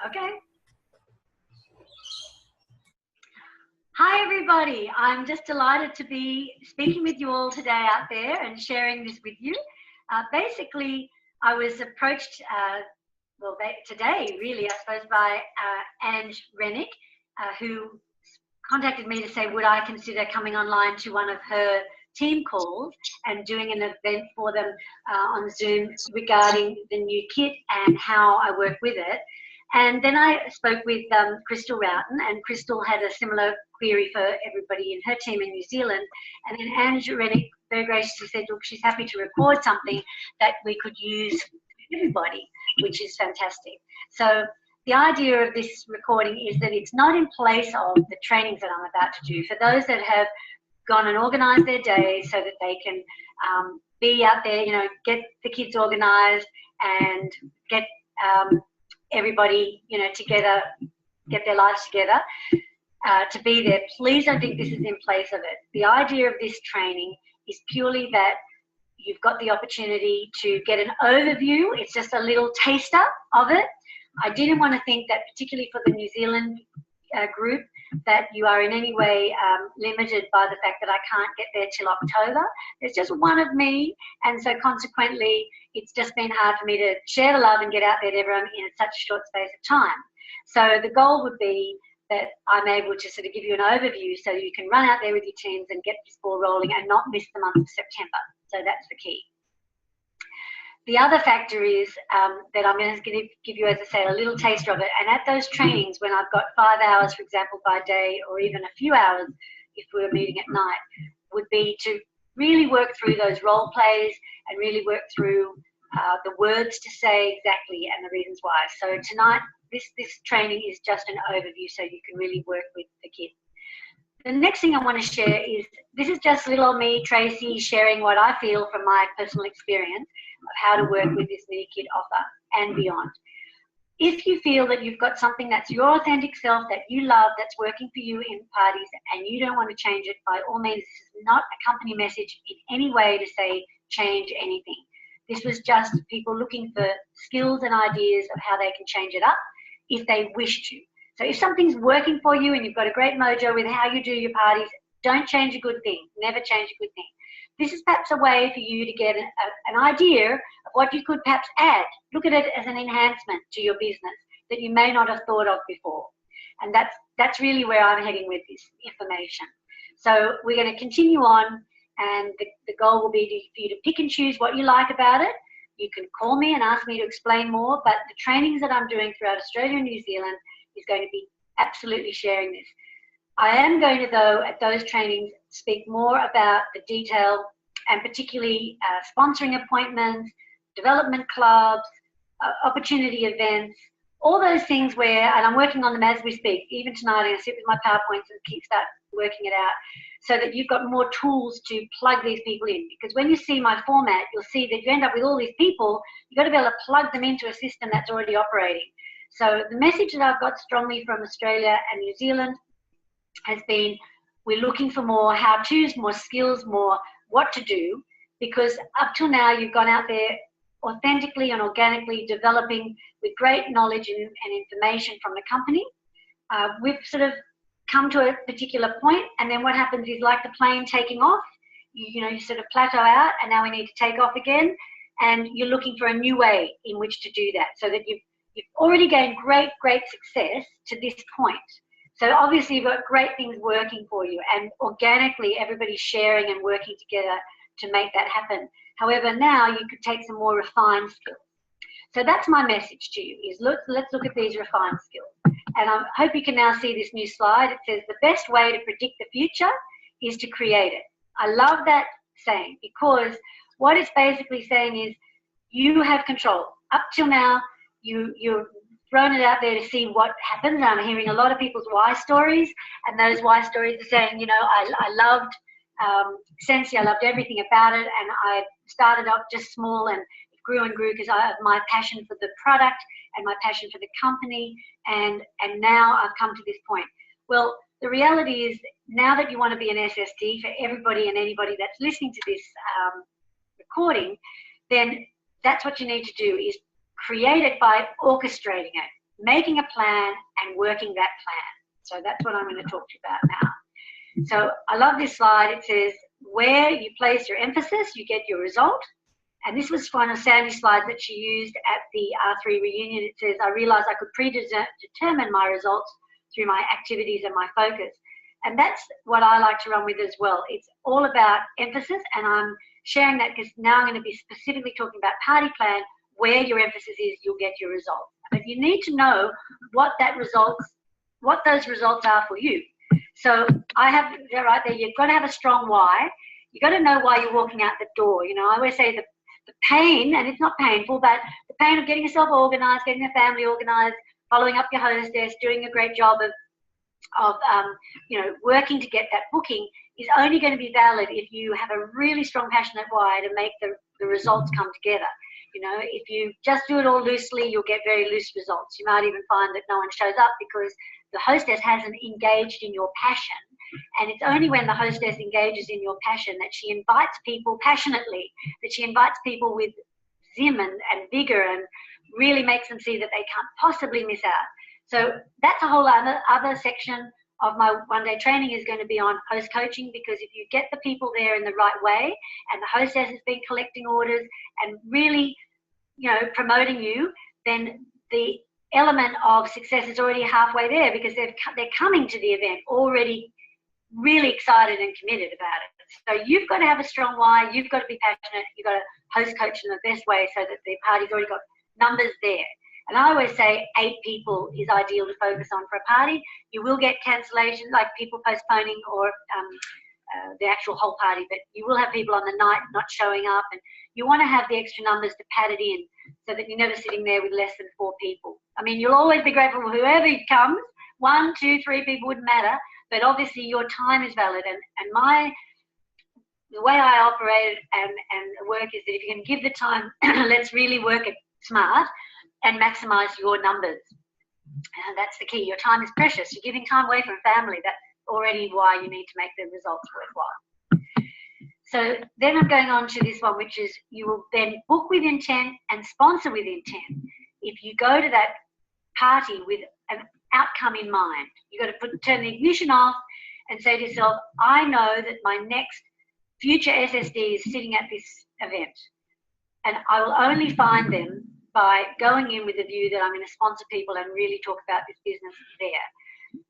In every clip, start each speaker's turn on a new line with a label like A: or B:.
A: Okay. Hi, everybody. I'm just delighted to be speaking with you all today out there and sharing this with you. Basically, I was approached, today, really, I suppose, by Ange Rennick, who contacted me to say, would I consider coming online to one of her team calls and doing an event for them on Zoom regarding the new kit and how I work with it. And then I spoke with Crystal Roughton, and Crystal had a similar query for everybody in her team in New Zealand. And then Ange Rennick very graciously said, look, she's happy to record something that we could use for everybody, which is fantastic. So the idea of this recording is that it's not in place of the trainings that I'm about to do. For those that have gone and organised their day so that they can be out there, you know, get the kids organised and get everybody, you know, together, get their lives together to be there. Please don't think this is in place of it. The idea of this training is purely that you've got the opportunity to get an overview. It's just a little taster of it. I didn't want to think that, particularly for the New Zealand group, that you are in any way limited by the fact that I can't get there till October. There's just one of me, and so consequently it's just been hard for me to share the love and get out there to everyone in such a short space of time. So the goal would be that I'm able to sort of give you an overview so you can run out there with your teams and get this ball rolling and not miss the month of September. So that's the key. The other factor is that I'm going to give you, as I say, a little taster of it. And at those trainings, when I've got 5 hours, for example, by day, or even a few hours if we were meeting at night, would be to really work through those role plays and really work through the words to say exactly and the reasons why. So tonight, this training is just an overview so you can really work with the kids. The next thing I want to share is, this is just little old me, Tracey, sharing what I feel from my personal experience of how to work with this mini kit offer and beyond. If you feel that you've got something that's your authentic self that you love, that's working for you in parties, and you don't want to change it, by all means, this is not a company message in any way to say change anything. This was just people looking for skills and ideas of how they can change it up if they wish to. So if something's working for you and you've got a great mojo with how you do your parties, don't change a good thing. Never change a good thing. This is perhaps a way for you to get an idea of what you could perhaps add. Look at it as an enhancement to your business that you may not have thought of before. And that's really where I'm heading with this information. So we're going to continue on, and the goal will be for you to pick and choose what you like about it. You can call me and ask me to explain more, but the trainings that I'm doing throughout Australia and New Zealand is going to be absolutely sharing this. I am going to, though, at those trainings, speak more about the detail and particularly sponsoring appointments, development clubs, opportunity events, all those things where, and I'm working on them as we speak. Even tonight, I'm going to sit with my PowerPoints and start working it out so that you've got more tools to plug these people in. Because when you see my format, you'll see that you end up with all these people. You've got to be able to plug them into a system that's already operating. So the message that I've got strongly from Australia and New Zealand has been, we're looking for more how-tos, more skills, more what to do, because up till now you've gone out there authentically and organically developing with great knowledge and information from the company. We've sort of come to a particular point, and then what happens is, like the plane taking off, you sort of plateau out, and now we need to take off again, and you're looking for a new way in which to do that, so that you've already gained great success to this point. So obviously you've got great things working for you, and organically everybody's sharing and working together to make that happen. However, now you could take some more refined skills. So that's my message to you, is let's look at these refined skills. And I hope you can now see this new slide. It says the best way to predict the future is to create it. I love that saying, because what it's basically saying is you have control. Up till now, you're thrown it out there to see what happens. I'm hearing a lot of people's why stories, and those why stories are saying, I loved Scentsy, I loved everything about it, and I started off just small and it grew and grew because I have my passion for the product and my passion for the company, and now I've come to this point. Well, the reality is, now that you want to be an SSD for everybody and anybody that's listening to this recording, then that's what you need to do, is create it by orchestrating it. making a plan and working that plan. So that's what I'm going to talk to you about now. So I love this slide. It says, where you place your emphasis, you get your result. And this was one of Sandy's slides that she used at the R3 reunion. It says, I realized I could predetermine my results through my activities and my focus. And that's what I like to run with as well. It's all about emphasis, and I'm sharing that because now I'm going to be specifically talking about party plan. Where your emphasis is, you'll get your results. But you need to know what those results are for you. So I have right there, you've got to have a strong why. You've got to know why you're walking out the door. You know, I always say the pain, and it's not painful, but the pain of getting yourself organized, getting your family organized, following up your hostess, doing a great job of working to get that booking is only going to be valid if you have a really strong, passionate why to make the results come together. You know, if you just do it all loosely, you'll get very loose results. You might even find that no one shows up because the hostess hasn't engaged in your passion. And it's only when the hostess engages in your passion that she invites people passionately, that she invites people with zim and vigor and really makes them see that they can't possibly miss out. So that's a whole other section of my one-day training is going to be on host coaching, because if you get the people there in the right way and the hostess has been collecting orders and really, promoting you, then the element of success is already halfway there, because they're coming to the event already really excited and committed about it. So you've got to have a strong why, you've got to be passionate, you've got to host coach in the best way so that the party's already got numbers there. And I always say 8 people is ideal to focus on for a party. You will get cancellations, like people postponing or the actual whole party, but you will have people on the night not showing up, and you want to have the extra numbers to pad it in so that you're never sitting there with less than 4 people. I mean, you'll always be grateful for whoever comes. 1, 2, 3 people wouldn't matter, but obviously your time is valid. And the way I operate and work is that if you can give the time, let's really work it smart and maximize your numbers. And that's the key. Your time is precious. You're giving time away from family. That's already why you need to make the results worthwhile. So then I'm going on to this one, which is you will then book with intent and sponsor with intent. If you go to that party with an outcome in mind, you've got to turn the ignition off and say to yourself, I know that my next future SSD is sitting at this event, and I will only find them by going in with a view that I'm going to sponsor people and really talk about this business there.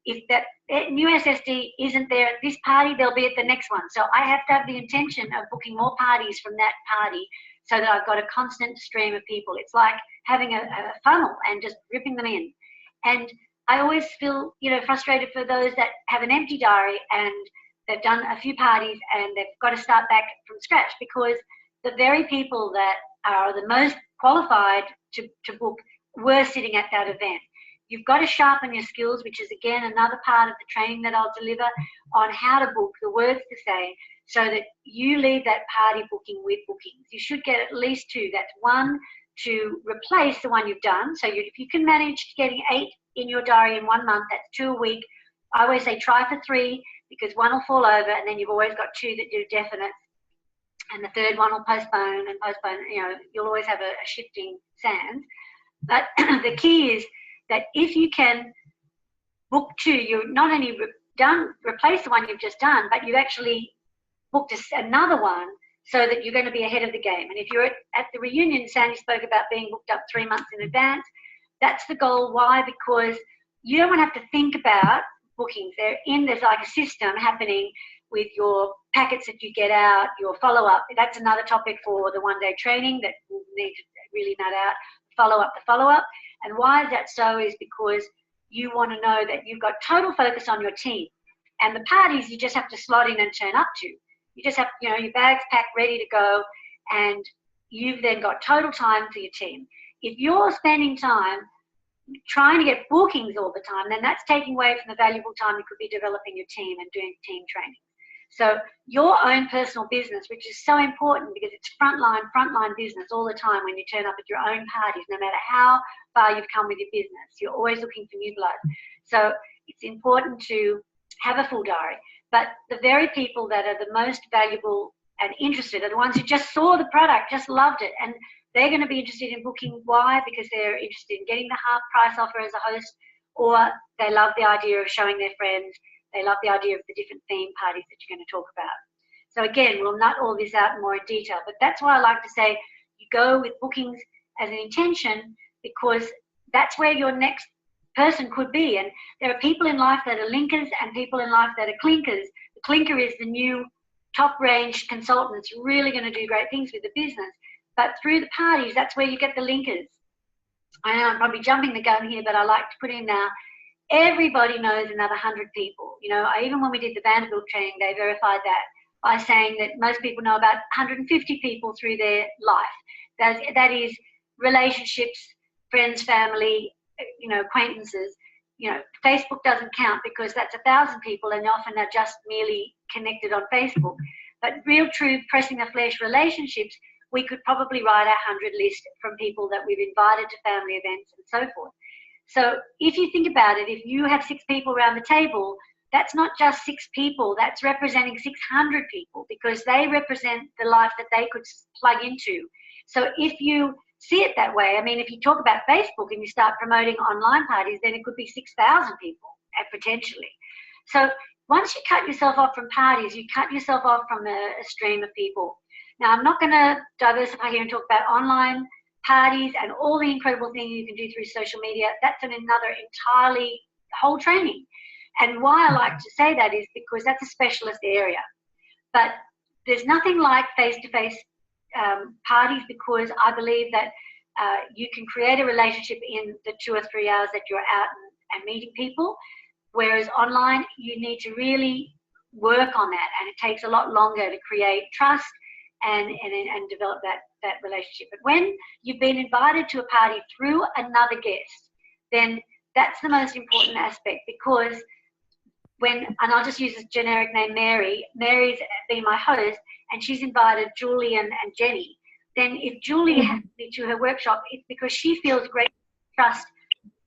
A: If that new SSD isn't there at this party, they'll be at the next one. So I have to have the intention of booking more parties from that party so that I've got a constant stream of people. It's like having a funnel and just ripping them in. And I always feel, frustrated for those that have an empty diary and they've done a few parties and they've got to start back from scratch, because the very people that are the most qualified to book were sitting at that event. You've got to sharpen your skills, which is, again, another part of the training that I'll deliver on how to book, the words to say, so that you leave that party booking with bookings. You should get at least 2. That's 1 to replace the one you've done. So if you can manage getting 8 in your diary in 1 month, that's 2 a week. I always say try for 3, because 1 will fall over, and then you've always got 2 that do definite, and the 3rd one will postpone. You'll always have a shifting sand. But the key is that if you can book 2, you're not only replace the one you've just done, but you've actually booked another one so that you're going to be ahead of the game. And if you're at the reunion, Sandy spoke about being booked up 3 months in advance. That's the goal. Why? Because you don't want to have to think about bookings. There's like a system happening with your packets that you get out, your follow-up. That's another topic for the one-day training that we'll need to really nut out. The follow-up. And why is that so is because you want to know that you've got total focus on your team. And the parties you just have to slot in and turn up to. You just have, your bags packed, ready to go, and you've then got total time for your team. If you're spending time trying to get bookings all the time, then that's taking away from the valuable time you could be developing your team and doing team training. So your own personal business, which is so important because it's frontline business all the time when you turn up at your own parties, no matter how far you've come with your business. You're always looking for new blood. So it's important to have a full diary. But the very people that are the most valuable and interested are the ones who just saw the product, just loved it, and they're going to be interested in booking. Why? Because they're interested in getting the half price offer as a host, or they love the idea of showing their friends. They love the idea of the different theme parties that you're going to talk about. So again, we'll nut all this out more in detail, but that's why I like to say you go with bookings as an intention, because that's where your next person could be. And there are people in life that are linkers and people in life that are clinkers. The clinker is the new top range consultant that's really going to do great things with the business. But through the parties, that's where you get the linkers. I know I'm probably jumping the gun here, but I like to put in now, everybody knows another 100 people. You know, even when we did the Vanderbilt training, they verified that by saying that most people know about 150 people through their life. That is relationships, friends, family, you know, acquaintances. You know, Facebook doesn't count because that's 1,000 people and often they're just merely connected on Facebook. But real, true, pressing the flesh relationships, we could probably write a 100 list from people that we've invited to family events and so forth. So if you think about it, if you have 6 people around the table, that's not just 6 people, that's representing 600 people, because they represent the life that they could plug into. So if you see it that way, I mean, if you talk about Facebook and you start promoting online parties, then it could be 6,000 people potentially. So once you cut yourself off from parties, you cut yourself off from a stream of people. Now, I'm not going to diversify here and talk about online parties and all the incredible things you can do through social media. That's another entirely whole training. And why I like to say that is because that's a specialist area. But there's nothing like face-to-face parties, because I believe that you can create a relationship in the 2 or 3 hours that you're out and meeting people, whereas online you need to really work on that, and it takes a lot longer to create trust and develop that relationship. But when you've been invited to a party through another guest, then that's the most important aspect, because and I'll just use this generic name, Mary. Mary's been my host, and she's invited Julie and Jenny. Then if Julie has me to her workshop, it's because she feels great trust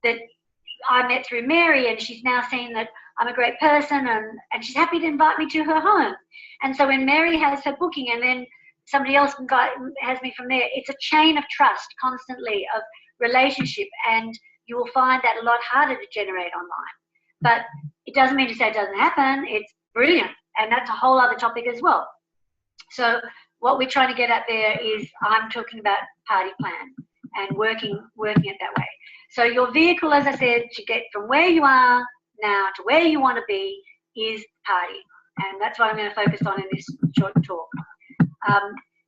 A: that I met through Mary, and she's now seen that I'm a great person, and she's happy to invite me to her home. And so when Mary has her booking and then somebody else has me from there, it's a chain of trust constantly, of relationship, and you will find that a lot harder to generate online. But it doesn't mean to say it doesn't happen. It's brilliant, and that's a whole other topic as well. So what we're trying to get at there is, I'm talking about party plan and working it that way. So your vehicle, as I said, to get from where you are now to where you want to be is party, and that's what I'm going to focus on in this short talk.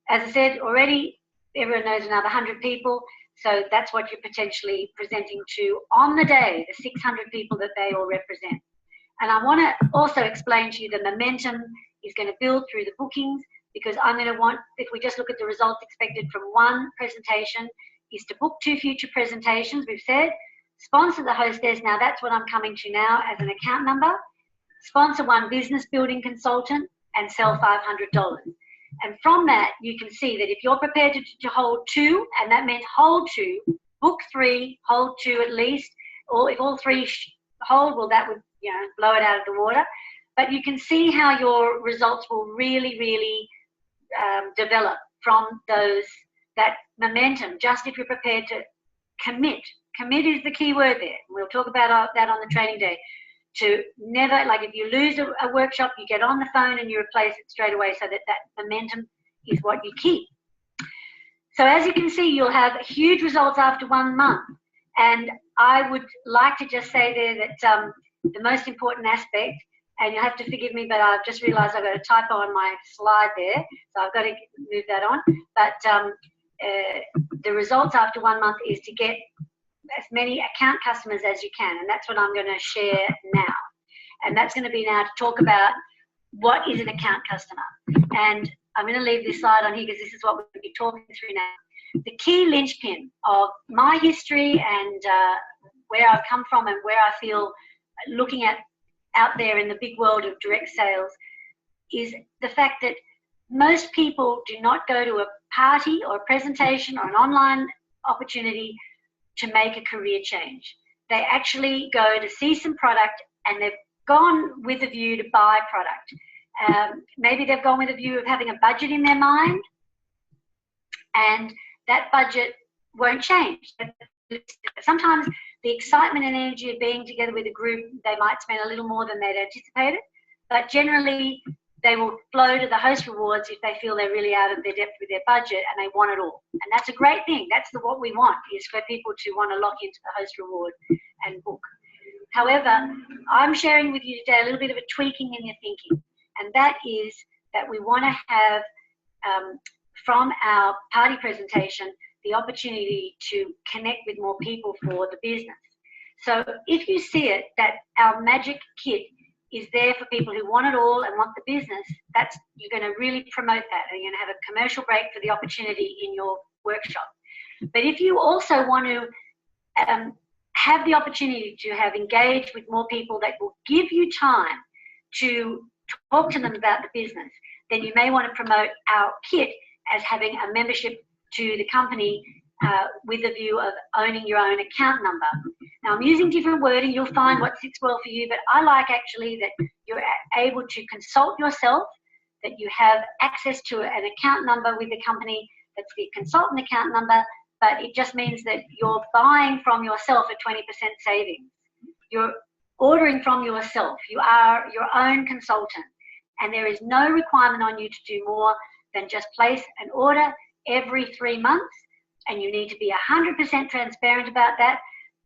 A: As I said already, everyone knows another 100 people. So that's what you're potentially presenting to on the day, the 600 people that they all represent. And I want to also explain to you the momentum is going to build through the bookings, because I'm going to want, if we just look at the results expected from one presentation, is to book 2 future presentations. We've said sponsor the hostess. Now that's what I'm coming to now as an account number. Sponsor 1 business building consultant and sell $500. And from that, you can see that if you're prepared to hold 2, and that means hold 2, book 3, hold 2 at least, or if all 3 hold, well, that would, you know, blow it out of the water. But you can see how your results will really, really develop from that momentum, just if you're prepared to commit. Commit is the key word there. We'll talk about that on the training day. To never, like if you lose a workshop, you get on the phone and you replace it straight away, so that momentum is what you keep. So as you can see, you'll have huge results after 1 month. And I would like to just say there that the most important aspect, and you'll have to forgive me, but I've just realized I've got a typo on my slide there, so I've got to move that on. But the results after 1 month is to get as many account customers as you can, and that's what I'm going to share now. And that's going to be now to talk about what is an account customer. And I'm going to leave this slide on here because this is what we're going to be talking through now. The key linchpin of my history and where I've come from and where I feel looking at out there in the big world of direct sales is the fact that most people do not go to a party or a presentation or an online opportunity to make a career change. They actually go to see some product, and they've gone with a view to buy product. Maybe they've gone with a view of having a budget in their mind, and that budget won't change. Sometimes the excitement and energy of being together with a group, they might spend a little more than they'd anticipated, but generally they will flow to the host rewards if they feel they're really out of their depth with their budget and they want it all. And that's a great thing. That's what we want, is for people to want to lock into the host reward and book. However, I'm sharing with you today a little bit of a tweaking in your thinking, and that is that we want to have, from our party presentation, the opportunity to connect with more people for the business. So if you see it, that our magic kit is there for people who want it all and want the business, you're going to really promote that, and you're going to have a commercial break for the opportunity in your workshop. But if you also want to have the opportunity to have engaged with more people that will give you time to talk to them about the business, then you may want to promote our kit as having a membership to the company with a view of owning your own account number. Now, I'm using different wording. You'll find what sits well for you, but I like actually that you're able to consult yourself, that you have access to an account number with the company that's the consultant account number, but it just means that you're buying from yourself a 20% savings. You're ordering from yourself. You are your own consultant, and there is no requirement on you to do more than just place an order every 3 months, and you need to be 100% transparent about that,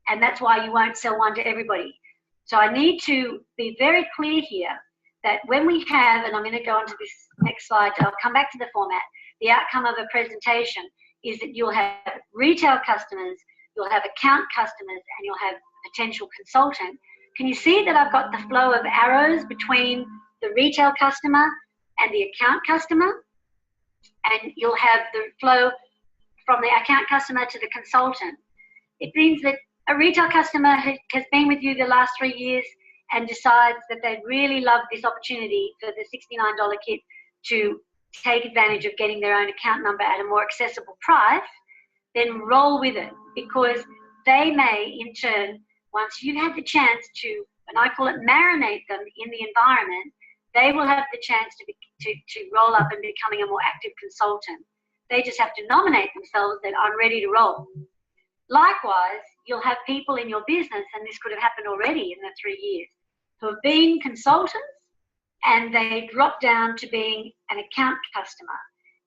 A: and that's why you won't sell one to everybody. So I need to be very clear here that when we have, and I'm going to go on to this next slide, I'll come back to the format, the outcome of a presentation is that you'll have retail customers, you'll have account customers, and you'll have potential consultant. Can you see that I've got the flow of arrows between the retail customer and the account customer? And you'll have the flow from the account customer to the consultant. It means that a retail customer has been with you the last 3 years and decides that they really love this opportunity for the $69 kit to take advantage of getting their own account number at a more accessible price, then roll with it, because they may in turn, once you've had the chance to, and I call it marinate them in the environment, they will have the chance to roll up and becoming a more active consultant. They just have to nominate themselves that I'm ready to roll. Likewise, you'll have people in your business, and this could have happened already in the 3 years, who have been consultants and they drop down to being an account customer.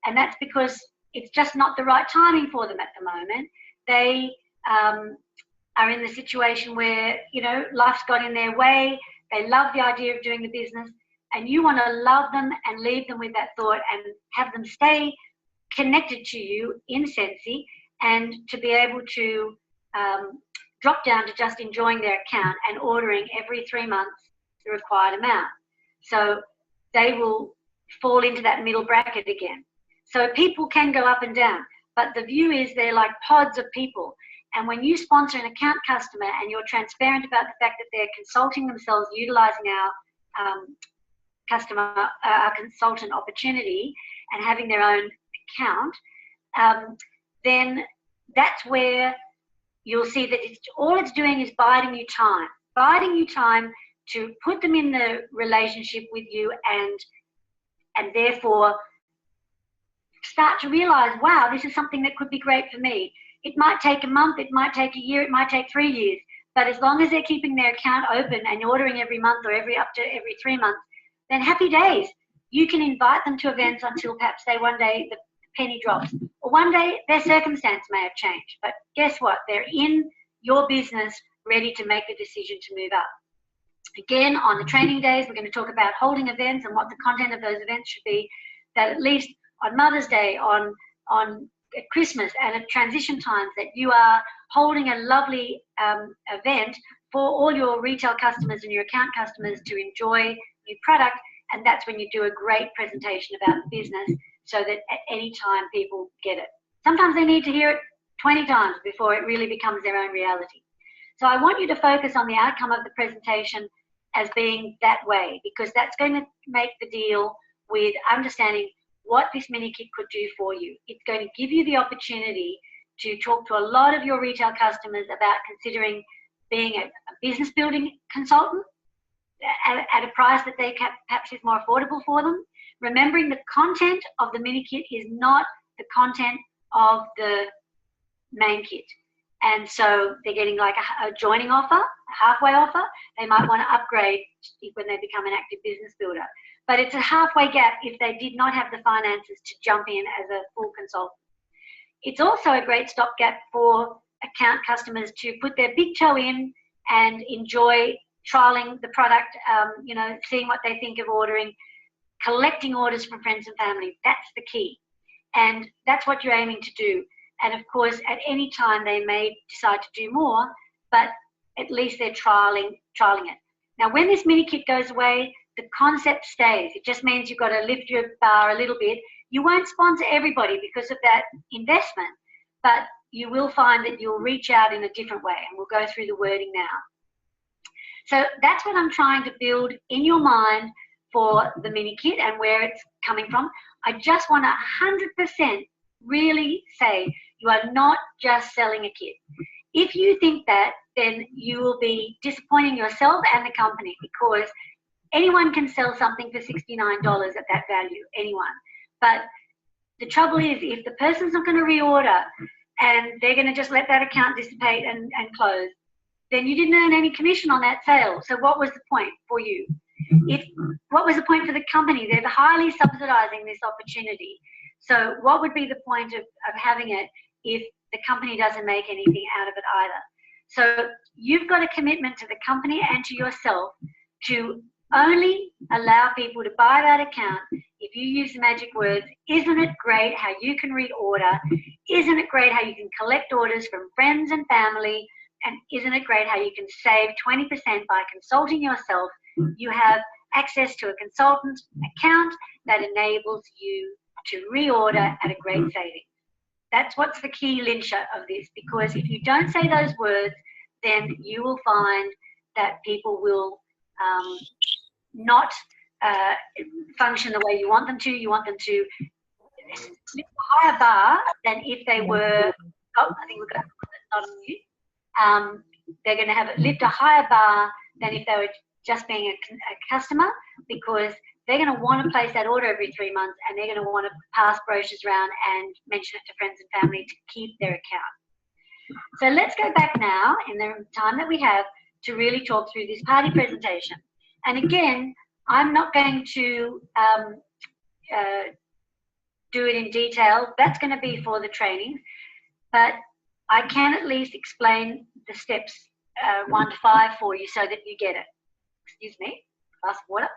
A: And that's because it's just not the right timing for them at the moment. They are in the situation where, you know, life's got in their way. They love the idea of doing the business, and you want to love them and leave them with that thought and have them stay connected to you in Scentsy, and to be able to drop down to just enjoying their account and ordering every 3 months the required amount. So they will fall into that middle bracket again. So people can go up and down, but the view is they're like pods of people. And when you sponsor an account customer and you're transparent about the fact that they're consulting themselves, utilizing our consultant opportunity and having their own account, then that's where you'll see that all it's doing is biding you time to put them in the relationship with you, and therefore start to realize, wow, this is something that could be great for me. It might take a month, it might take a year, it might take 3 years, but as long as they're keeping their account open and ordering every month or up to every 3 months, then happy days. You can invite them to events until perhaps one day the penny drops, or one day their circumstance may have changed. But guess what? They're in your business, ready to make the decision to move up. Again, on the training days, we're going to talk about holding events and what the content of those events should be, that at least on Mother's Day, on Christmas, and at transition times, that you are holding a lovely event for all your retail customers and your account customers to enjoy your product. And that's when you do a great presentation about the business, so that at any time people get it. Sometimes they need to hear it 20 times before it really becomes their own reality. So I want you to focus on the outcome of the presentation as being that way, because that's going to make the deal with understanding what this mini kit could do for you. It's going to give you the opportunity to talk to a lot of your retail customers about considering being a business building consultant at a price that they perhaps is more affordable for them. Remembering the content of the mini kit is not the content of the main kit. And so they're getting like a joining offer, a halfway offer. They might want to upgrade when they become an active business builder. But it's a halfway gap if they did not have the finances to jump in as a full consultant. It's also a great stopgap for account customers to put their big toe in and enjoy trialing the product, you know, seeing what they think of ordering, collecting orders from friends and family. That's the key. And that's what you're aiming to do. And of course, at any time they may decide to do more, but at least they're trialing it. Now, when this mini kit goes away, the concept stays. It just means you've got to lift your bar a little bit. You won't sponsor everybody because of that investment, but you will find that you'll reach out in a different way, and we'll go through the wording now. So that's what I'm trying to build in your mind for the mini kit and where it's coming from. I just want to 100% really say you are not just selling a kit. If you think that, then you will be disappointing yourself and the company, because anyone can sell something for $69 at that value, anyone. But the trouble is, if the person's not going to reorder and they're going to just let that account dissipate and close, then you didn't earn any commission on that sale. So what was the point for you? What was the point for the company? They're highly subsidizing this opportunity. So what would be the point of having it if the company doesn't make anything out of it either? So you've got a commitment to the company and to yourself to only allow people to buy that account if you use the magic words, isn't it great how you can reorder? Isn't it great how you can collect orders from friends and family? And isn't it great how you can save 20% by consulting yourself? You have access to a consultant account that enables you to reorder at a great saving. That's what's the key lincher of this, because if you don't say those words, then you will find that people will not function the way you want them to. You want them to lift a higher bar than if they were, oh, I think we've got not on mute. They're going to have it lift a higher bar than if they were just being a customer, because they're going to want to place that order every 3 months, and they're going to want to pass brochures around and mention it to friends and family to keep their account. So let's go back now in the time that we have to really talk through this party presentation. And again, I'm not going to do it in detail. That's going to be for the training, but I can at least explain the steps 1 to 5 for you so that you get it. Excuse me, glass of water.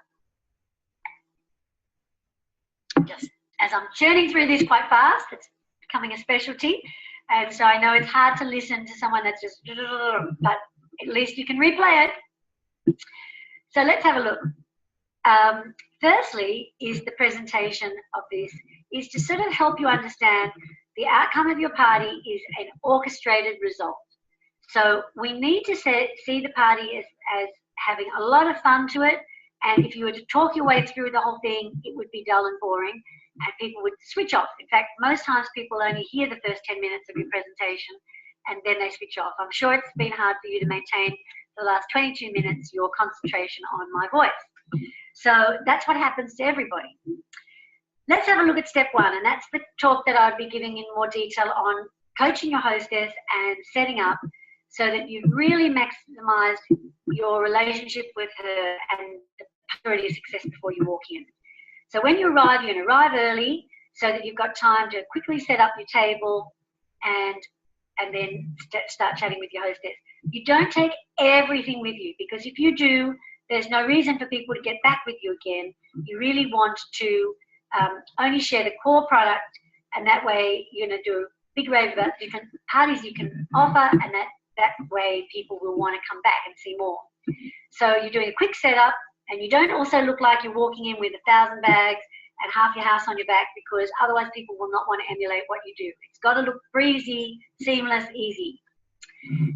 A: Just as I'm churning through this quite fast, it's becoming a specialty. And so I know it's hard to listen to someone that's just, but at least you can replay it. So let's have a look. Firstly, is the presentation of this is to sort of help you understand the outcome of your party is an orchestrated result. So we need to see the party as having a lot of fun to it. And if you were to talk your way through the whole thing, it would be dull and boring, and people would switch off. In fact, most times people only hear the first 10 minutes of your presentation and then they switch off. I'm sure it's been hard for you to maintain the last 22 minutes your concentration on my voice. So that's what happens to everybody. Let's have a look at step 1, and that's the talk that I'd be giving in more detail on coaching your hostess and setting up so that you've really maximized your relationship with her and the probability of success before you walk in. So when you arrive, you're going to arrive early so that you've got time to quickly set up your table and then start chatting with your hostess. You don't take everything with you, because if you do, there's no reason for people to get back with you again. You really want to only share the core product, and that way you're going to do a big rave about different parties you can offer, and that way people will want to come back and see more. So you're doing a quick setup, and you don't also look like you're walking in with 1,000 bags and half your house on your back, because otherwise people will not want to emulate what you do. It's got to look breezy, seamless, easy.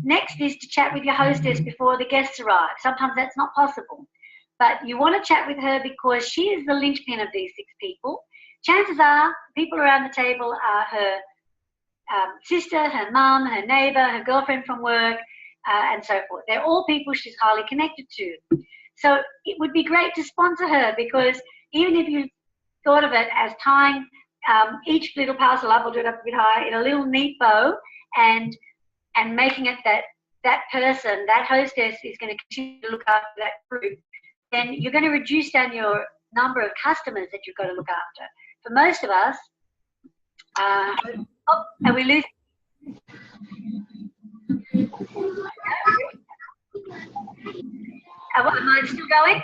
A: Next is to chat with your hostess before the guests arrive. Sometimes that's not possible, but you want to chat with her because she is the linchpin of these 6 people. Chances are people around the table are her sister, her mum, her neighbour, her girlfriend from work, and so forth. They're all people she's highly connected to. So it would be great to sponsor her, because even if you thought of it as tying each little parcel up, I'll do it up a bit higher, in a little neat bow, and making it that person, that hostess, is going to continue to look after that group, then you're going to reduce down your number of customers that you've got to look after. For most of us, are we losing? Am I still going?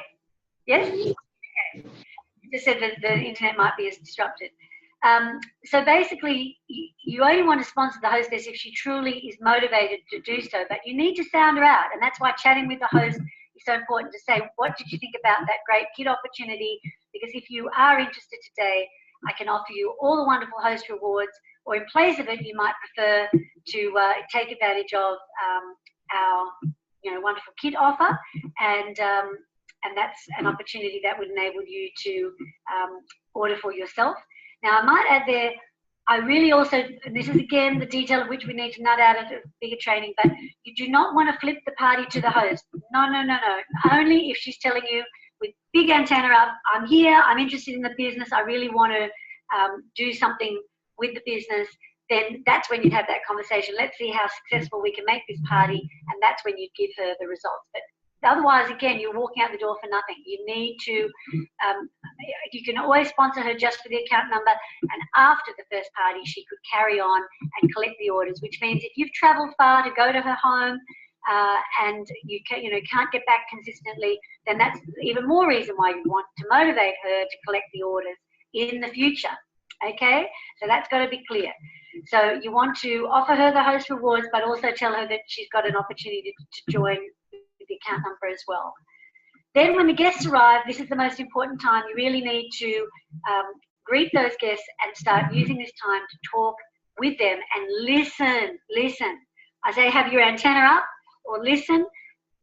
A: Yes? Okay. Just said that the internet might be as disrupted. So basically, you only want to sponsor the hostess if she truly is motivated to do so, but you need to sound her out. And that's why chatting with the host is so important, to say, what did you think about that great kid opportunity? Because if you are interested today, I can offer you all the wonderful host rewards, or in place of it, you might prefer to take advantage of our wonderful kit offer, and that's an opportunity that would enable you to order for yourself. Now, I might add there, I really also, and this is again the detail of which we need to nut out at a bigger training, but you do not want to flip the party to the host. No. Only if she's telling you with big antenna up, I'm here, I'm interested in the business, I really want to do something with the business, then that's when you'd have that conversation. Let's see how successful we can make this party, and that's when you'd give her the results. But otherwise, again, you're walking out the door for nothing. You need to, you can always sponsor her just for the account number, and after the first party, she could carry on and collect the orders, which means if you've traveled far to go to her home and you can't get back consistently, then that's even more reason why you want to motivate her to collect the orders in the future. Okay, so that's got to be clear. So you want to offer her the host rewards, but also tell her that she's got an opportunity to join the account number as well. Then when the guests arrive, this is the most important time. You really need to greet those guests and start using this time to talk with them and listen. I say have your antenna up, or listen,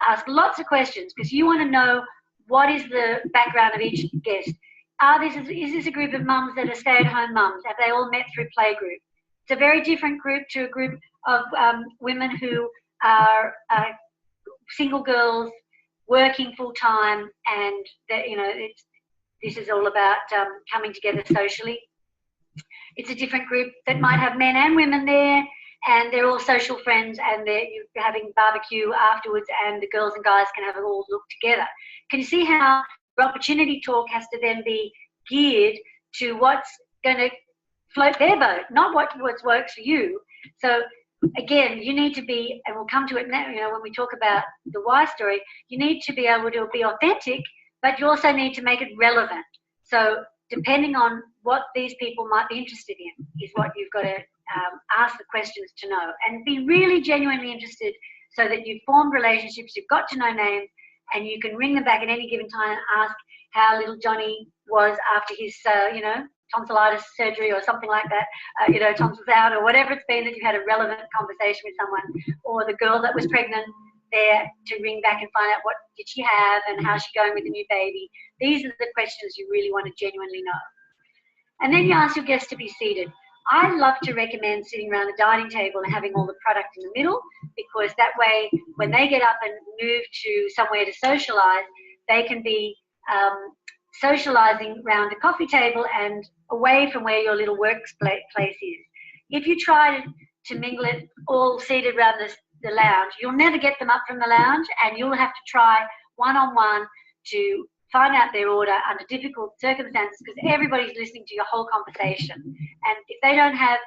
A: ask lots of questions, because you want to know what is the background of each guest. Is this a group of mums that are stay-at-home mums? Have they all met through playgroup? It's a very different group to a group of women who are single girls working full-time, and this is all about coming together socially. It's a different group that might have men and women there, and they're all social friends, and you're having barbecue afterwards, and the girls and guys can have it all look together. Can you see how your opportunity talk has to then be geared to what's going to float their boat, not what works for you? So again, you need to be, and we'll come to it now, when we talk about the why story, you need to be able to be authentic, but you also need to make it relevant. So depending on what these people might be interested in is what you've got to ask the questions to know, and be really genuinely interested, so that you've formed relationships, you've got to know names, and you can ring them back at any given time and ask how little Johnny was after his, tonsillitis surgery or something like that, tonsils out, or whatever it's been, that you had a relevant conversation with someone, or the girl that was pregnant there, to ring back and find out what did she have and how's she going with the new baby. These are the questions you really want to genuinely know. And then you ask your guests to be seated. I love to recommend sitting around the dining table and having all the product in the middle, because that way, when they get up and move to somewhere to socialise, they can be socialising around the coffee table and away from where your little workplace is. If you try to mingle it all seated around the lounge, you'll never get them up from the lounge, and you'll have to try one-on-one to find out their order under difficult circumstances, because everybody's listening to your whole conversation. And if they don't have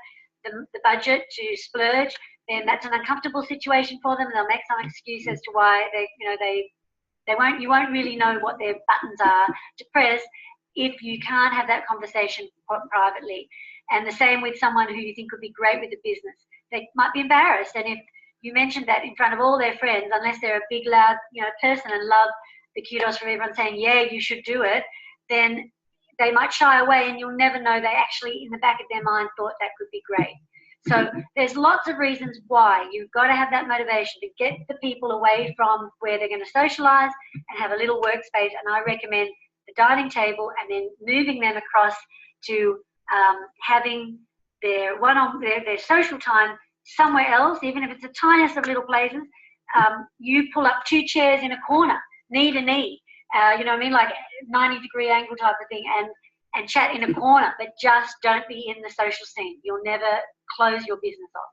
A: the budget to splurge, then that's an uncomfortable situation for them, and they'll make some excuse as to why you won't really know what their buttons are to press if you can't have that conversation privately. And the same with someone who you think would be great with the business. They might be embarrassed, and if you mention that in front of all their friends, unless they're a big, loud, person and love the kudos from everyone saying, yeah, you should do it, then they might shy away, and you'll never know they actually, in the back of their mind, thought that could be great. So there's lots of reasons why you've got to have that motivation to get the people away from where they're going to socialise and have a little workspace. And I recommend the dining table, and then moving them across to having their their social time somewhere else, even if it's the tiniest of little places. You pull up 2 chairs in a corner, knee to knee, like 90-degree angle type of thing, and chat in a corner, but just don't be in the social scene. You'll never close your business off.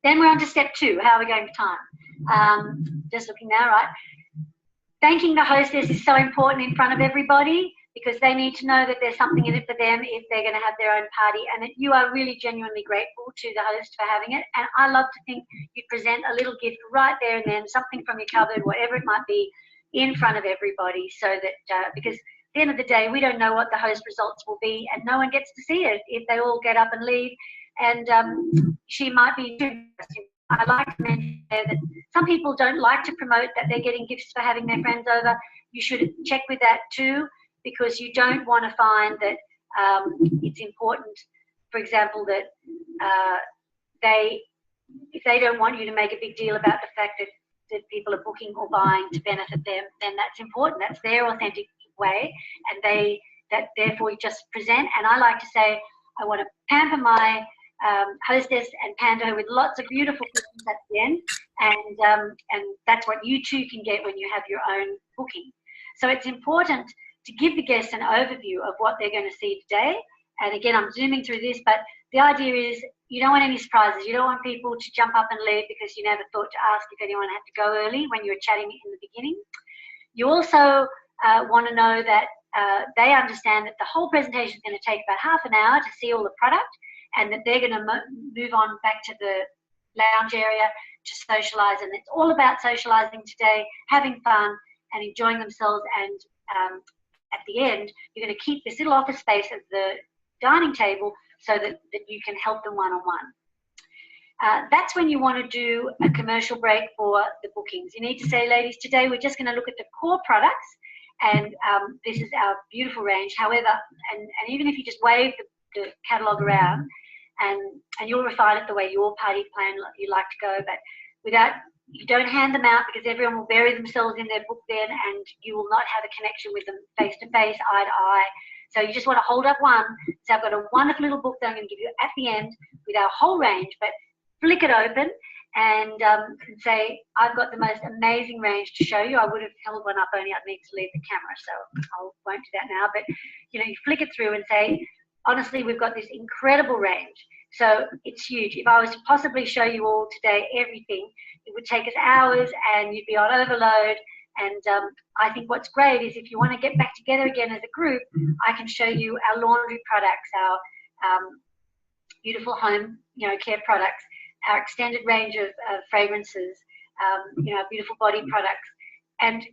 A: Then we're on to step 2. How are we going for time? Just looking now, right? Thanking the hostess is so important in front of everybody, because they need to know that there's something in it for them if they're going to have their own party, and that you are really genuinely grateful to the host for having it. And I love to think you present a little gift right there and then, something from your cupboard, whatever it might be, in front of everybody, so that, because at the end of the day, we don't know what the host results will be, and no one gets to see it if they all get up and leave. And she might be interesting. I like to mention that some people don't like to promote that they're getting gifts for having their friends over. You should check with that too, because you don't want to find that it's important, for example, that if they don't want you to make a big deal about the fact that people are booking or buying to benefit them, then that's important. That's their authentic way, and that therefore you just present. And I like to say, I want to pamper my hostess and pander her with lots of beautiful cookies at the end, and that's what you too can get when you have your own booking. So it's important to give the guests an overview of what they're going to see today. And again, I'm zooming through this, but the idea is you don't want any surprises. You don't want people to jump up and leave because you never thought to ask if anyone had to go early when you were chatting in the beginning. You also want to know that they understand that the whole presentation is going to take about half an hour to see all the product, and that they're going to move on back to the lounge area to socialise. And it's all about socialising today, having fun and enjoying themselves. And at the end, you're going to keep this little office space at the dining table so that you can help them one-on-one. That's when you want to do a commercial break for the bookings. You need to say, ladies, today we're just going to look at the core products, and this is our beautiful range. However, and even if you just wave the catalogue around, and you'll refine it the way your party plan you like to go, but you don't hand them out, because everyone will bury themselves in their book then, and you will not have a connection with them face to face, eye to eye. So you just want to hold up one. So I've got a wonderful little book that I'm going to give you at the end with our whole range, but flick it open and say, I've got the most amazing range to show you. I would have held one up, only I'd need to leave the camera, so I won't do that now. But you flick it through and say, honestly, we've got this incredible range. So it's huge. If I was to possibly show you all today everything, it would take us hours and you'd be on overload. And I think what's great is if you want to get back together again as a group, I can show you our laundry products, our beautiful home care products, our extended range of fragrances, our beautiful body products. And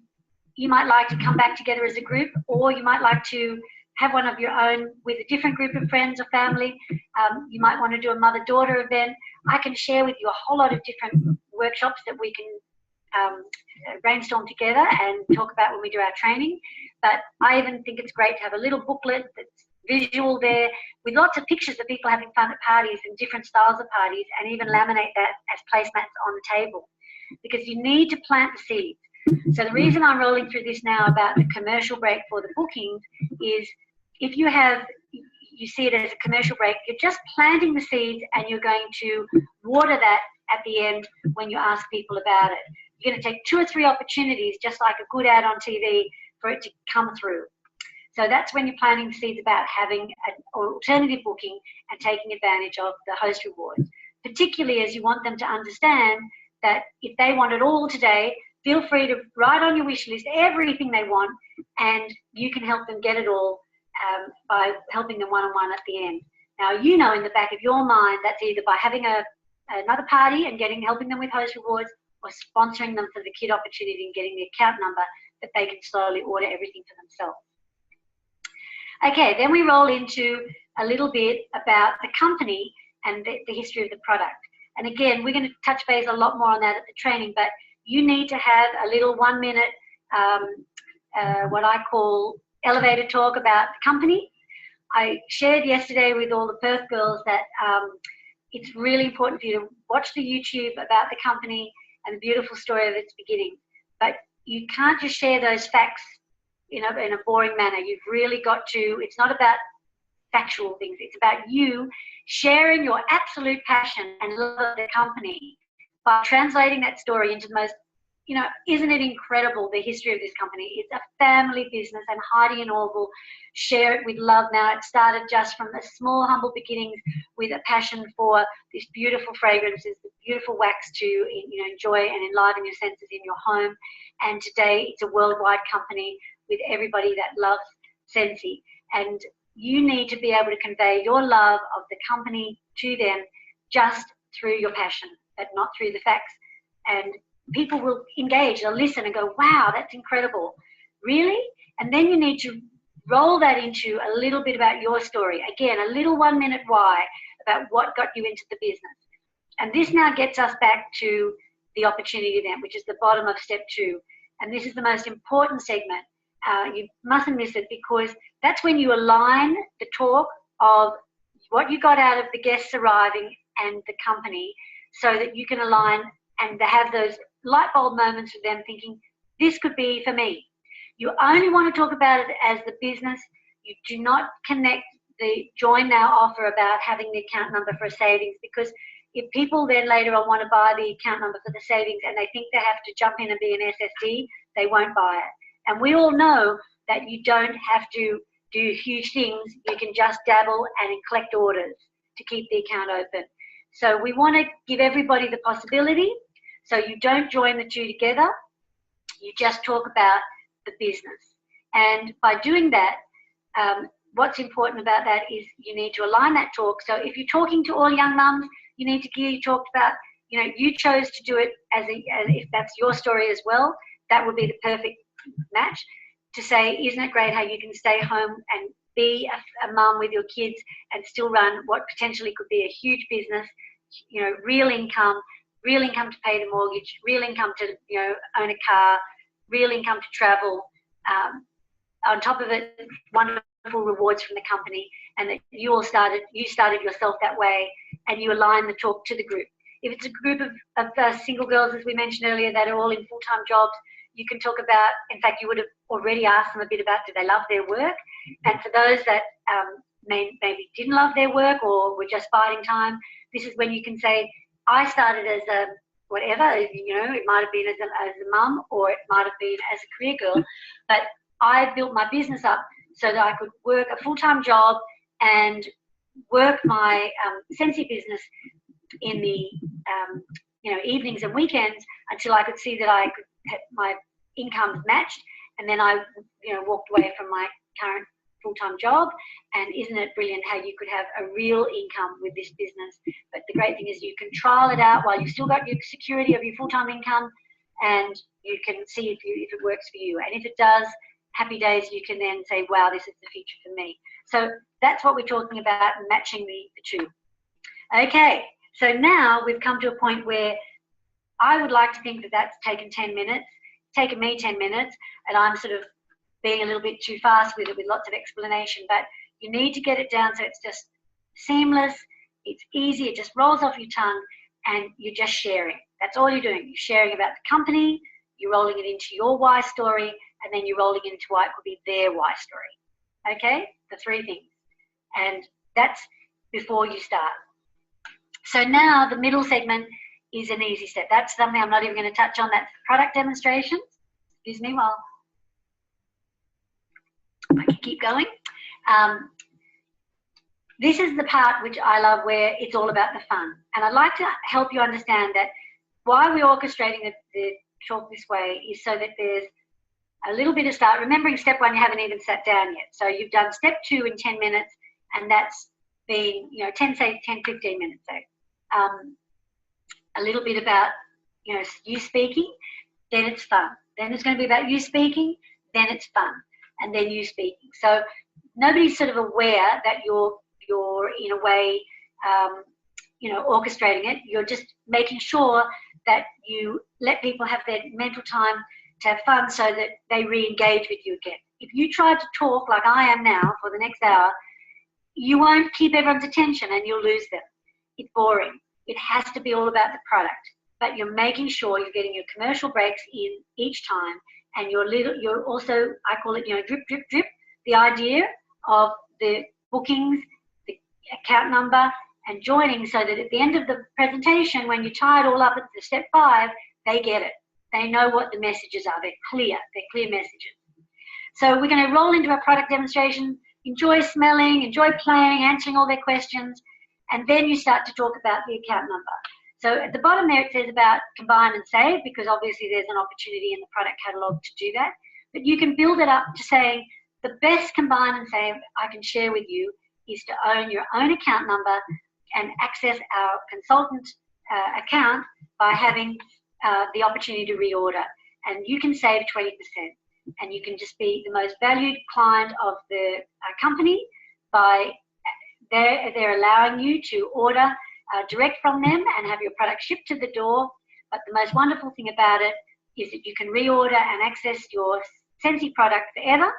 A: you might like to come back together as a group, or you might like to have one of your own with a different group of friends or family. You might want to do a mother-daughter event. I can share with you a whole lot of different workshops that we can brainstorm together and talk about when we do our training. But I even think it's great to have a little booklet that's visual there with lots of pictures of people having fun at parties and different styles of parties, and even laminate that as placemats on the table, because you need to plant the seeds. So the reason I'm rolling through this now about the commercial break for the bookings is, if you see it as a commercial break, you're just planting the seeds, and you're going to water that at the end when you ask people about it. You're going to take 2 or 3 opportunities, just like a good ad on TV, for it to come through. So that's when you're planting the seeds about having an alternative booking and taking advantage of the host rewards, particularly as you want them to understand that if they want it all today, feel free to write on your wish list everything they want, and you can help them get it all by helping them one-on-one at the end. Now, in the back of your mind, that's either by having another party and helping them with host rewards, or sponsoring them for the kid opportunity and getting the account number that they can slowly order everything for themselves. Okay, then we roll into a little bit about the company and the history of the product. And again, we're going to touch base a lot more on that at the training, but you need to have a little 1-minute, what I call elevator talk about the company. I shared yesterday with all the Perth girls that it's really important for you to watch the YouTube about the company and the beautiful story of its beginning. But you can't just share those facts in a boring manner. You've really got to, it's not about factual things, it's about you sharing your absolute passion and love of the company by translating that story into the most you know, isn't it incredible, the history of this company? It's a family business, and Heidi and Orville share it with love now. It started just from the small, humble beginnings with a passion for these beautiful fragrances, the beautiful wax to, you know, enjoy and enliven your senses in your home. And today it's a worldwide company with everybody that loves Scentsy. And you need to be able to convey your love of the company to them just through your passion, but not through the facts. And people will engage, they'll listen and go, wow, that's incredible. Really? And then you need to roll that into a little bit about your story. Again, a little 1 minute why about what got you into the business. And this now gets us back to the opportunity event, which is the bottom of step 2. And this is the most important segment. You mustn't miss it, because that's when you align the talk of what you got out of the guests arriving and the company, so that you can align and have those light bulb moments with them thinking, this could be for me. You only want to talk about it as the business. You do not connect the join now offer about having the account number for a savings, because if people then later on want to buy the account number for the savings and they think they have to jump in and be an SSD, they won't buy it. And we all know that you don't have to do huge things. You can just dabble and collect orders to keep the account open. So we want to give everybody the possibility. So you don't join the two together. You just talk about the business. And by doing that, what's important about that is you need to align that talk. So if you're talking to all young mums, you need to gear your talk about, you know, you chose to do it as if that's your story as well. That would be the perfect match to say, isn't it great how you can stay home and be a mum with your kids and still run what potentially could be a huge business, you know, real income to pay the mortgage, real income to, you know, own a car, real income to travel. On top of it, wonderful rewards from the company, and that you started yourself that way, and you align the talk to the group. If it's a group of single girls, as we mentioned earlier, that are all in full-time jobs, you can talk about, in fact, you would have already asked them a bit about, do they love their work? And for those that maybe didn't love their work or were just biding time, this is when you can say, I started as a whatever, you know, it might have been as a mum, or it might have been as a career girl, but I built my business up so that I could work a full-time job and work my Scentsy business in the you know, evenings and weekends until I could see that I could have my income matched, and then I, you know, walked away from my current full-time job. And isn't it brilliant how you could have a real income with this business? But the great thing is you can trial it out while you've still got your security of your full-time income, and you can see if it works for you. And if it does, happy days, you can then say, wow, this is the future for me. So that's what we're talking about, matching the two. Okay, so now we've come to a point where I would like to think that that's taken 10 minutes, taken me 10 minutes, and I'm sort of being a little bit too fast with it, with lots of explanation, but you need to get it down so it's just seamless, it's easy, it just rolls off your tongue, and you're just sharing. That's all you're doing. You're sharing about the company, you're rolling it into your why story, and then you're rolling into why it could be their why story. Okay? The three things. And that's before you start. So now the middle segment is an easy step. That's something I'm not even going to touch on. That's product demonstrations. Excuse me while I can keep going. This is the part which I love, where it's all about the fun. And I'd like to help you understand that why we're orchestrating the talk this way is so that there's a little bit of start. Remembering step 1, you haven't even sat down yet. So you've done step 2 in 10 minutes, and that's been, you know, 10, 15 minutes. So a little bit about, you know, you speaking, then it's fun. Then it's going to be about you speaking, then it's fun, and then you speaking. So nobody's sort of aware that you're in a way, you know, orchestrating it. You're just making sure that you let people have their mental time to have fun so that they re-engage with you again. If you try to talk like I am now for the next hour, you won't keep everyone's attention and you'll lose them. It's boring. It has to be all about the product, but you're making sure you're getting your commercial breaks in each time, and you're also, I call it, you know, drip, drip, drip, the idea of the bookings, the account number, and joining, so that at the end of the presentation, when you tie it all up at the step 5, they get it. They know what the messages are. They're clear messages. So we're going to roll into our product demonstration, enjoy smelling, enjoy playing, answering all their questions, and then you start to talk about the account number. So at the bottom there it says about combine and save, because obviously there's an opportunity in the product catalog to do that. But you can build it up to saying the best combine and save I can share with you is to own your own account number and access our consultant account by having the opportunity to reorder. And you can save 20%. And you can just be the most valued client of the company by they're allowing you to order direct from them and have your product shipped to the door. But the most wonderful thing about it is that you can reorder and access your Scentsy product forever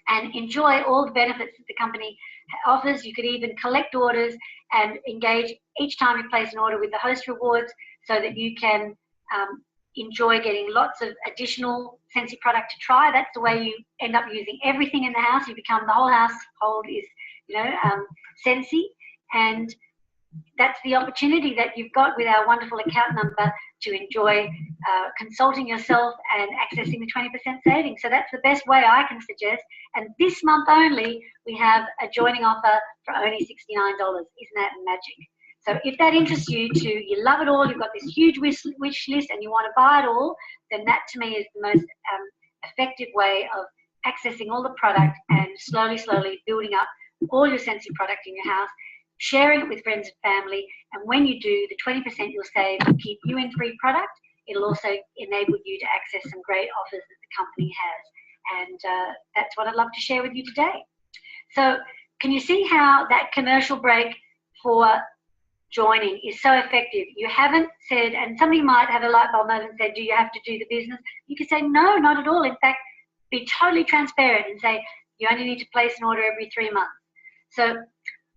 A: and enjoy all the benefits that the company offers. You could even collect orders and engage each time you place an order with the host rewards so that you can enjoy getting lots of additional Scentsy product to try. That's the way you end up using everything in the house. You become, the whole household is, Scentsy. And that's the opportunity that you've got with our wonderful account number to enjoy consulting yourself and accessing the 20% savings. So that's the best way I can suggest. And this month only, we have a joining offer for only $69. Isn't that magic? So if that interests you you love it all, you've got this huge wish list and you want to buy it all, then that to me is the most effective way of accessing all the product and slowly building up all your Scentsy product in your house, sharing it with friends and family. And when you do, the 20% you'll save will keep you in free product. It'll also enable you to access some great offers that the company has. And that's what I'd love to share with you today. So can you see how that commercial break for joining is so effective? You haven't said, and somebody might have a light bulb moment and say, do you have to do the business? You can say, no, not at all. In fact, be totally transparent and say, you only need to place an order every 3 months. So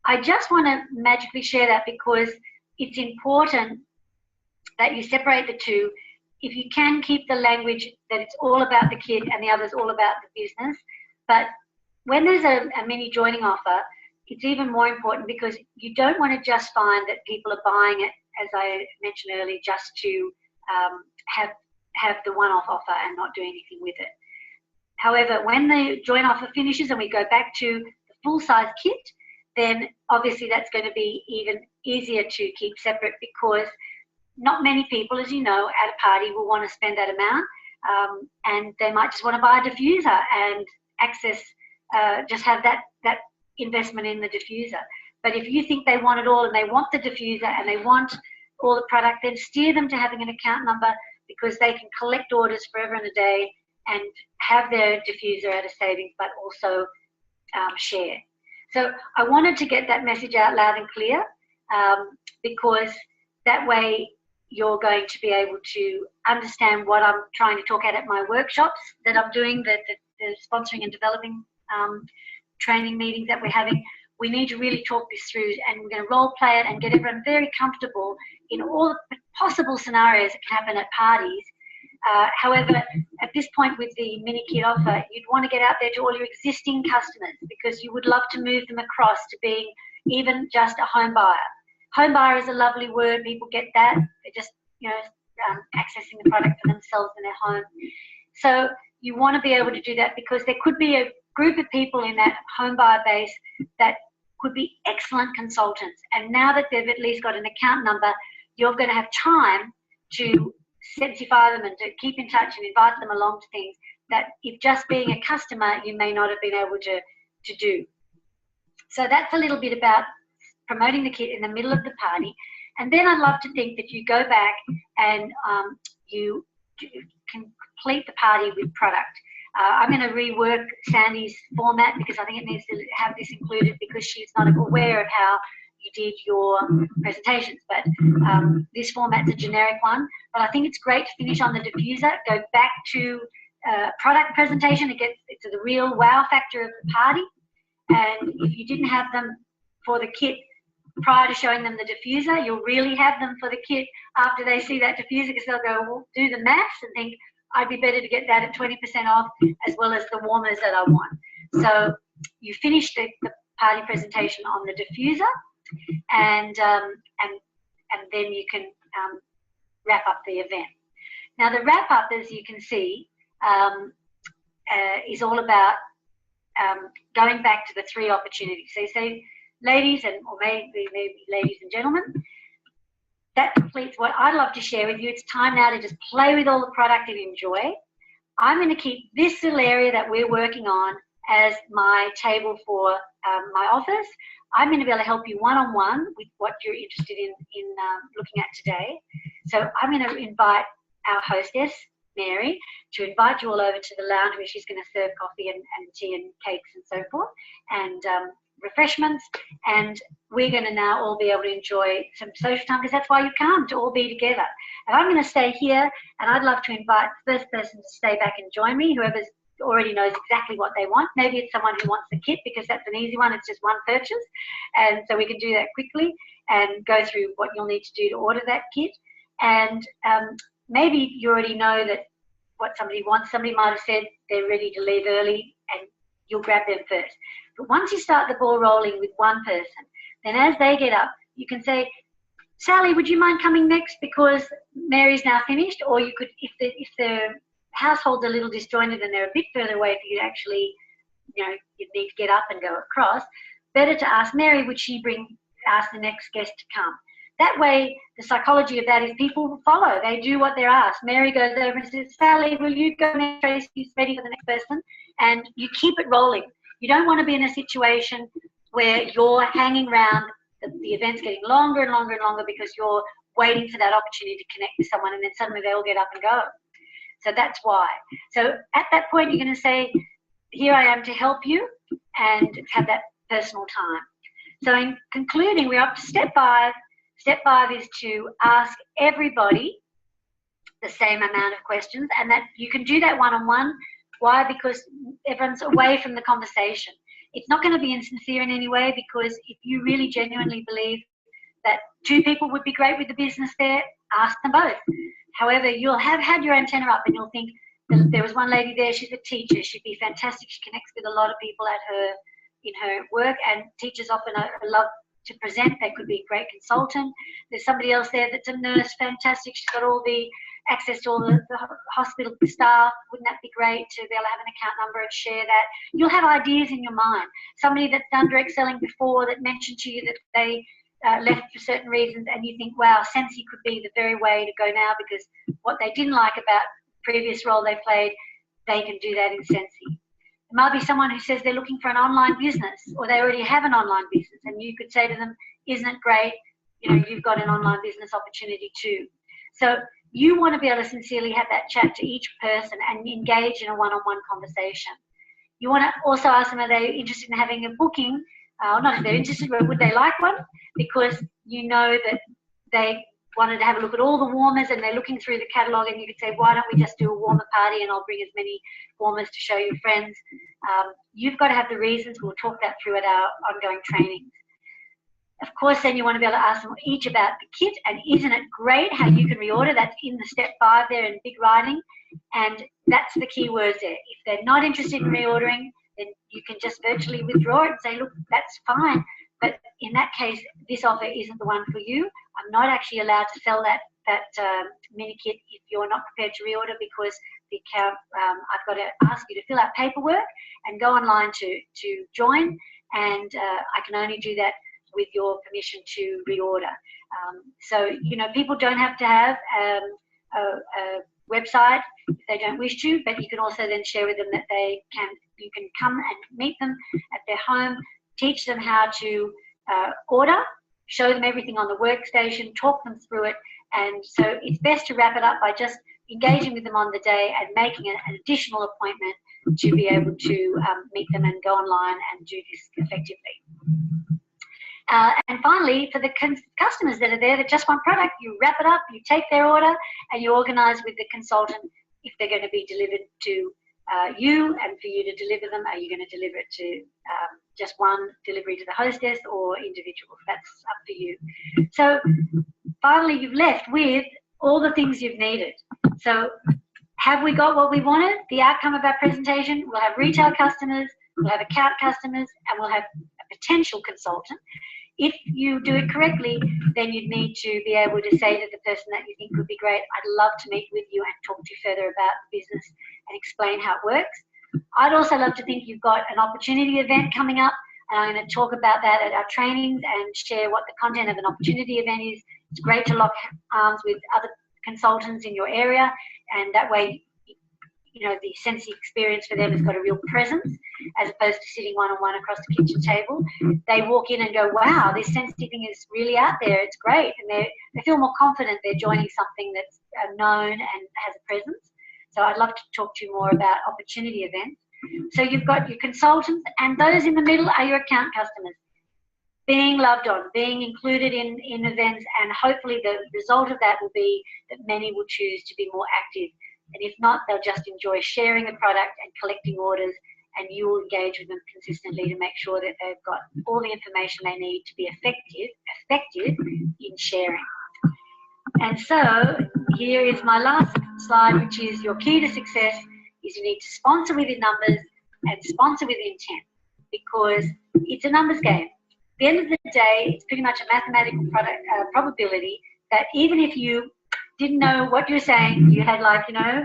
A: I just want to magically share that because it's important that you separate the two. If you can keep the language that it's all about the kid and the other's all about the business. But when there's a mini joining offer, it's even more important because you don't want to just find that people are buying it, as I mentioned earlier, just to have the one-off offer and not do anything with it. However, when the join offer finishes and we go back to the full-size kit, then obviously that's going to be even easier to keep separate because not many people, as you know, at a party will want to spend that amount, and they might just want to buy a diffuser and access, just have that investment in the diffuser. But if you think they want it all and they want the diffuser and they want all the product, then steer them to having an account number because they can collect orders forever and a day and have their diffuser at a savings, but also share. So I wanted to get that message out loud and clear because that way you're going to be able to understand what I'm trying to talk at my workshops that I'm doing, the sponsoring and developing training meetings that we're having. We need to really talk this through and we're going to role play it and get everyone very comfortable in all the possible scenarios that can happen at parties. However, at this point with the mini kit offer, you'd want to get out there to all your existing customers because you would love to move them across to being even just a home buyer. Home buyer is a lovely word. People get that. They're just, accessing the product for themselves in their home. So you want to be able to do that because there could be a group of people in that home buyer base that could be excellent consultants. And now that they've at least got an account number, you're going to have time to sensify them and to keep in touch and invite them along to things that if just being a customer, you may not have been able to do. So that's a little bit about promoting the kit in the middle of the party. And then I'd love to think that you go back and you can complete the party with product. I'm going to rework Sandy's format because I think it needs to have this included because she's not aware of how you did your presentations. But this format's a generic one. But I think it's great to finish on the diffuser, go back to product presentation. It gets to the real wow factor of the party. And if you didn't have them for the kit prior to showing them the diffuser, you'll really have them for the kit after they see that diffuser because they'll go, well, do the maths and think, I'd be better to get that at 20% off as well as the warmers that I want. So you finish the party presentation on the diffuser and then you can wrap up the event. Now, the wrap-up, as you can see, is all about going back to the 3 opportunities. So you say, ladies, or maybe ladies and gentlemen, that completes what I'd love to share with you. It's time now to just play with all the product and enjoy. I'm going to keep this little area that we're working on as my table for my office. I'm going to be able to help you one-on-one with what you're interested in looking at today. So I'm going to invite our hostess, Mary, to invite you all over to the lounge where she's going to serve coffee and tea and cakes and so forth, and refreshments. And we're going to now all be able to enjoy some social time, because that's why you come, to all be together. And I'm going to stay here, and I'd love to invite the first person to stay back and join me, whoever's already knows exactly what they want. Maybe it's someone who wants the kit, because that's an easy one. It's just one purchase. And so we can do that quickly and go through what you'll need to do to order that kit. And maybe you already know that what somebody wants. Somebody might have said they're ready to leave early, and you'll grab them first. But once you start the ball rolling with one person, then as they get up, you can say, Sally, would you mind coming next, because Mary's now finished? Or you could, if their household's a little disjointed and they're a bit further away for you to actually, you know, you'd need to get up and go across, better to ask Mary, would she ask the next guest to come? That way, the psychology of that is people follow. They do what they're asked. Mary goes over and says, Sally, will you go next? Tracy's ready for the next person. And you keep it rolling. You don't want to be in a situation where you're hanging around, the event's getting longer and longer and longer because you're waiting for that opportunity to connect with someone, and then suddenly they all get up and go. So that's why. So at that point, you're going to say, here I am to help you, and have that personal time. So in concluding, we're up to step 5. Step 5 is to ask everybody the same amount of questions, and that you can do that one-on-one. Why? Because everyone's away from the conversation. It's not going to be insincere in any way, because if you really genuinely believe that 2 people would be great with the business there, ask them both. However, you'll have had your antenna up, and you'll think, there was one lady there, she's a teacher, she'd be fantastic, she connects with a lot of people in her work, and teachers often love to present. They could be a great consultant. There's somebody else there that's a nurse, fantastic, she's got all the access to all the hospital staff. Wouldn't that be great to be able to have an account number and share that? You'll have ideas in your mind. Somebody that's done direct selling before that mentioned to you that they left for certain reasons, and you think, wow, Scentsy could be the very way to go now, because what they didn't like about the previous role they played, they can do that in Scentsy. It might be someone who says they're looking for an online business, or they already have an online business, and you could say to them, isn't it great, you know, you've got an online business opportunity too. So you want to be able to sincerely have that chat to each person and engage in a one-on-one conversation. You want to also ask them, are they interested in having a booking? Not if they're interested, but would they like one? Because you know that they wanted to have a look at all the warmers, and they're looking through the catalogue, and you could say, why don't we just do a warmer party, and I'll bring as many warmers to show your friends. You've got to have the reasons. We'll talk that through at our ongoing trainings. Of course, then you want to be able to ask them each about the kit, and isn't it great how you can reorder? That's in the step 5 there in big writing, and that's the key words there. If they're not interested in reordering, then you can just virtually withdraw it and say, look, that's fine, but in that case, this offer isn't the one for you. I'm not actually allowed to sell that mini kit if you're not prepared to reorder, because the account, I've got to ask you to fill out paperwork and go online to join, and I can only do that with your permission to reorder. So, you know, people don't have to have a website if they don't wish to, but you can also then share with them that you can come and meet them at their home, teach them how to order, show them everything on the workstation, talk them through it. And so it's best to wrap it up by just engaging with them on the day and making an additional appointment to be able to meet them and go online and do this effectively. And finally, for the customers that are there that just want product, you wrap it up, you take their order, and you organise with the consultant if they're going to be delivered to you, and for you to deliver them. Are you going to deliver it to just one delivery to the hostess or individuals? That's up to you. So finally, you've left with all the things you've needed. So have we got what we wanted? The outcome of our presentation, we'll have retail customers, we'll have account customers, and we'll have a potential consultant. if you do it correctly, then you'd need to be able to say to the person that you think would be great, I'd love to meet with you and talk to you further about the business and explain how it works. I'd also love to think you've got an opportunity event coming up, and I'm going to talk about that at our trainings and share what the content of an opportunity event is. It's great to lock arms with other consultants in your area, and that way, you know, the Scentsy experience for them has got a real presence as opposed to sitting one-on-one across the kitchen table. They walk in and go, wow, this Scentsy thing is really out there. It's great. And they feel more confident they're joining something that's known and has a presence. So I'd love to talk to you more about opportunity events. So you've got your consultants, and those in the middle are your account customers. Being loved on, being included in events, and hopefully the result of that will be that many will choose to be more active. And if not, they'll just enjoy sharing the product and collecting orders, and you will engage with them consistently to make sure that they've got all the information they need to be effective in sharing. And so here is my last slide, which is your key to success is you need to sponsor with your numbers and sponsor with intent, because it's a numbers game. At the end of the day, it's pretty much a mathematical probability that even if you didn't know what you were saying, you had like, you know,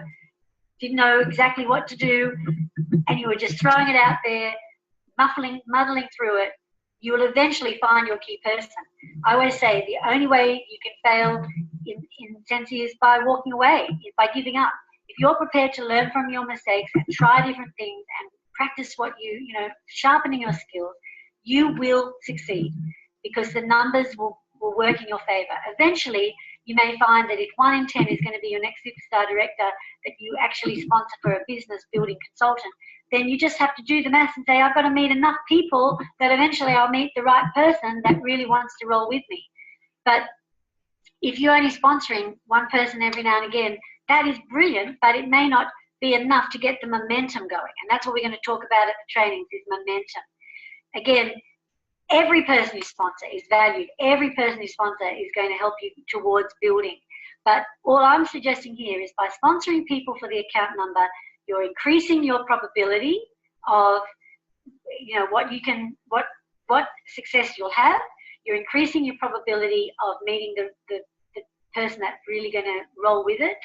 A: didn't know exactly what to do, and you were just throwing it out there, muddling through it, you will eventually find your key person. I always say the only way you can fail in Scentsy is by walking away, is by giving up. If you're prepared to learn from your mistakes and try different things and practice what you know, sharpening your skills, you will succeed, because the numbers will work in your favor. Eventually, you may find that if 1 in 10 is going to be your next superstar director that you actually sponsor for a business building consultant, then you just have to do the maths and say, I've got to meet enough people that eventually I'll meet the right person that really wants to roll with me. But if you're only sponsoring one person every now and again, that is brilliant, but it may not be enough to get the momentum going. And that's what we're going to talk about at the trainings, is momentum. Again, every person you sponsor is valued. Every person you sponsor is going to help you towards building. But all I'm suggesting here is by sponsoring people for the account number, you're increasing your probability of, you know, what success you'll have. You're increasing your probability of meeting the person that's really going to roll with it.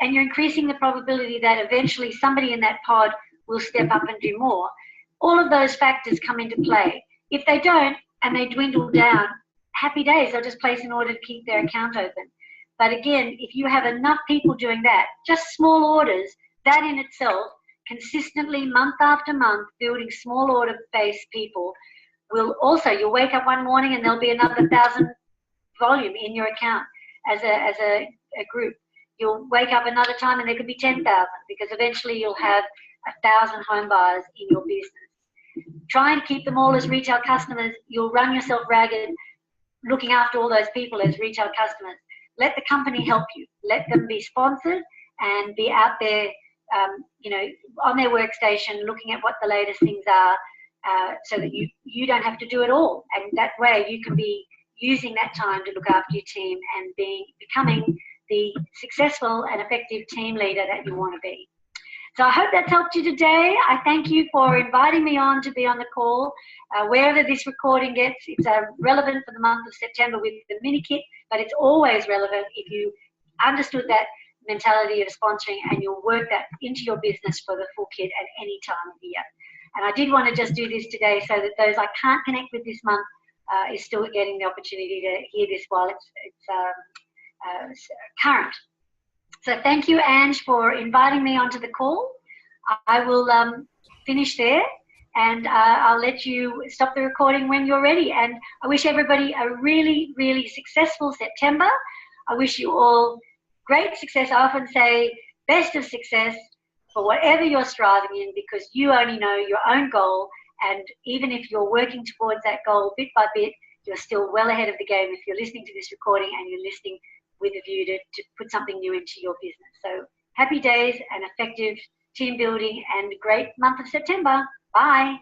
A: And you're increasing the probability that eventually somebody in that pod will step up and do more. All of those factors come into play. If they don't and they dwindle down, happy days, they'll just place an order to keep their account open. But again, if you have enough people doing that, just small orders, that in itself, consistently month after month, building small order-based people will also, you'll wake up one morning and there'll be another 1,000 volume in your account as a group. You'll wake up another time and there could be 10,000, because eventually you'll have 1,000 home buyers in your business. Try and keep them all as retail customers. You'll run yourself ragged looking after all those people as retail customers. Let the company help you. Let them be sponsored and be out there, you know, on their workstation looking at what the latest things are, so that you don't have to do it all. And that way you can be using that time to look after your team and becoming the successful and effective team leader that you want to be. So I hope that's helped you today. I thank you for inviting me on to be on the call. Wherever this recording gets, it's relevant for the month of September with the mini kit, but it's always relevant if you understood that mentality of sponsoring and you'll work that into your business for the full kit at any time of the year. And I did want to just do this today so that those I can't connect with this month is still getting the opportunity to hear this while it's current. So thank you, Ange, for inviting me onto the call. I will finish there, and I'll let you stop the recording when you're ready. And I wish everybody a really, really successful September. I wish you all great success. I often say best of success for whatever you're striving in, because you only know your own goal. And even if you're working towards that goal bit by bit, you're still well ahead of the game if you're listening to this recording and you're listening with a view to put something new into your business. So happy days and effective team building and great month of September. Bye.